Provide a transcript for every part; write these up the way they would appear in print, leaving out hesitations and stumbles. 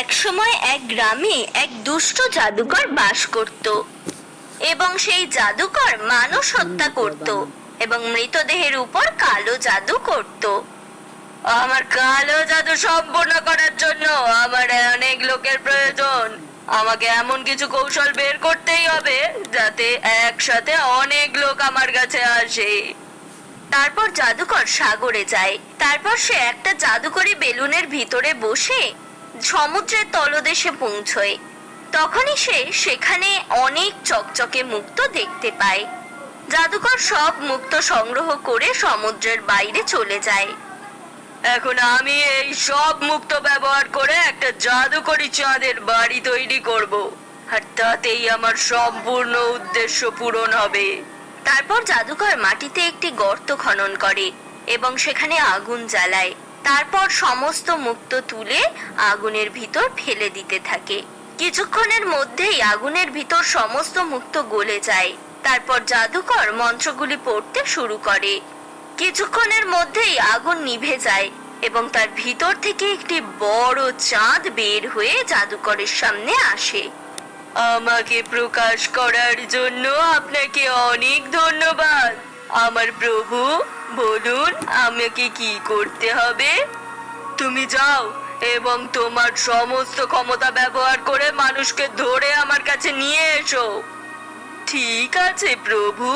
একসময় এক গ্রামে এক দুষ্ট জাদুকর বাস করত এবং সেই জাদুকর মানুষ হত্যা করত এবং মৃতদেহের উপর কালো জাদু করত। আমার কালো জাদু সম্পূর্ণ করার জন্য আমার অনেক লোকের প্রয়োজন। আমাকে এমন কিছু কৌশল বের করতেই হবে যাতে একসাথে অনেক লোক আমার কাছে আসে। তারপর জাদুকর সাগরে যায়। তারপর সে একটা জাদুকরি বেলুনের ভিতরে বসে সমুদ্রের তলদেশে পৌঁছয়। তখনই সে সেখানে অনেক চকচকে মুক্তো দেখতে পায়। জাদুকর সব মুক্তো সংগ্রহ করে সমুদ্রের বাইরে চলে যায়। এখন আমি এই সব মুক্তো ব্যবহার করে একটা জাদুকরি চাঁদের বাড়ি তৈরি করব, আর তাতেই আমার সম্পূর্ণ উদ্দেশ্য পূরণ হবে। তারপর জাদুকর মাটিতে একটি গর্ত খনন করে এবং সেখানে আগুন জ্বালায়। তারপর সমস্ত মুক্তো তুলে আগুনের ভিতর ফেলে দিতে থাকে। কিছুক্ষণের মধ্যেই আগুনের ভিতর সমস্ত মুক্তো গলে যায়। তারপর জাদুকর মন্ত্রগুলি পড়তে শুরু করে। কিছুক্ষণের মধ্যেই আগুন নিভে যায় এবং তার ভিতর থেকে একটি বড় চাঁদ বের হয়ে জাদুকরের সামনে আসে। আমাকে প্রকাশ করার জন্য আপনাকে অনেক ধন্যবাদ। আমার প্রভু, বলুন আমাকে কি করতে হবে? তুমি যাও এবং তোমার সমস্ত ক্ষমতা ব্যবহার করে মানুষকে ধরে আমার কাছে নিয়ে এসো। ঠিক আছে প্রভু,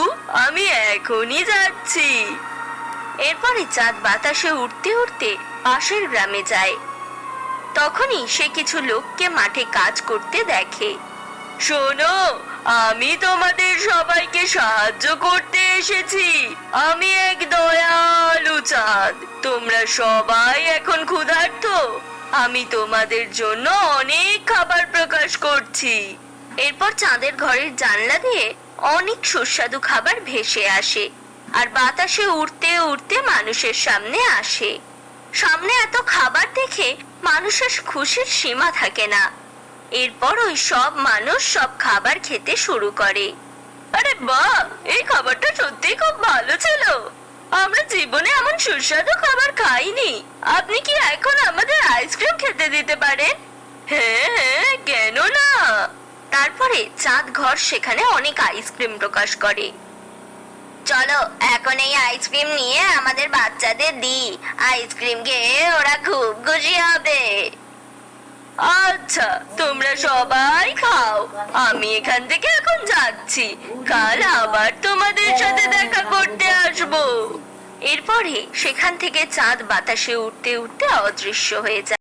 আমি এখনই যাচ্ছি। এরপরে চাঁদ বাতাসে উড়তে উড়তে পাশের গ্রামে যায়। তখনই সে কিছু লোককে মাঠে কাজ করতে দেখে। শোনো, আমি তোমাদের সবাইকে সাহায্য করতে এসেছি। আমি এক দয়ালু চাঁদ। তোমরা সবাই এখন ক্ষুধার্ত। আমি তোমাদের জন্য অনেক খাবার প্রকাশ করছি। এরপর চাঁদের ঘরের জানলা দিয়ে অনেক সুস্বাদু খাবার ভেসে আসে আর বাতাসে উড়তে উড়তে মানুষের সামনে আসে। সামনে এত খাবার দেখে মানুষের খুশির সীমা থাকে না। এরপর ওই সব মানুষ সব খাবার খেতে শুরু করে। আরে বাহ, এই খাবারটা সত্যি খুব ভালো ছিল। আমরা জীবনে এমন সুস্বাদু খাবার খাইনি। আপনি কি এখন আমাদের আইসক্রিম খেতে দিতে পারেন? হ্যাঁ হ্যাঁ, কেন না। তারপরে চাঁদ ঘর সেখানে অনেক আইসক্রিম প্রকাশ করে। চলো এখন এই আইসক্রিম নিয়ে আমাদের বাচ্চাদের দিই। আইসক্রিম খেয়ে ওরা খুব খুশি হবে। আচ্ছা, তোমরা সবাই খাও। আমি এখান থেকে এখন যাচ্ছি। কাল আবার তোমাদের সাথে দেখা করতে আসবো। এরপরে সেখান থেকে চাঁদ বাতাসে উঠতে উঠতে অদৃশ্য হয়ে যায়।